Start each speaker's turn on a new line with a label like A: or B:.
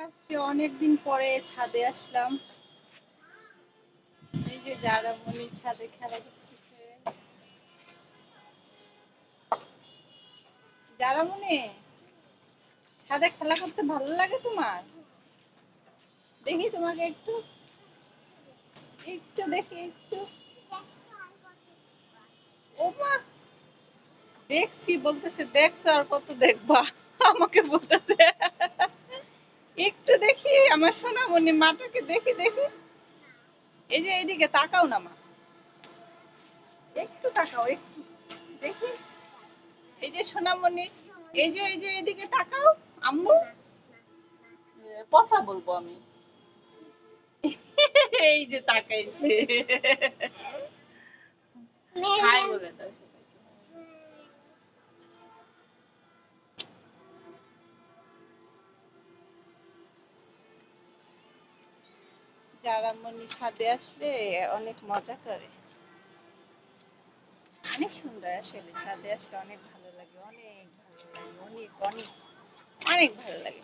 A: আজকে অনেকদিন পরে ছাদে আসলাম। এই যে জারামণি ছাদে খেলা করতেছে। জারামণি, ছাদে খেলা করতে ভালো লাগে তোমার? দেখি তোমাকে একটু, একটু দেখি একটু। ও মা, দেখছি বলতেছে, দেখছো আর কত দেখবা? আমাকে বলতেছে একটু দেখি আমার সোনামণি মাটাকে দেখি দেখি। এই যে এইদিকে তাকাও না মা, একটু তাকাও একটু দেখি। এই যে সোনামণি, এই যে এদিকে তাকাও আম্মু। কথা বলবো আমি। এই যে তাকাইছে। হাই বলে দাও। জারামণি ছাদে আসলে অনেক মজা করে। অনেক সুন্দর আসলে, ছাদে আসলে অনেক ভালো লাগে, অনেক ভালো লাগে, অনেক অনেক অনেক ভালো লাগে।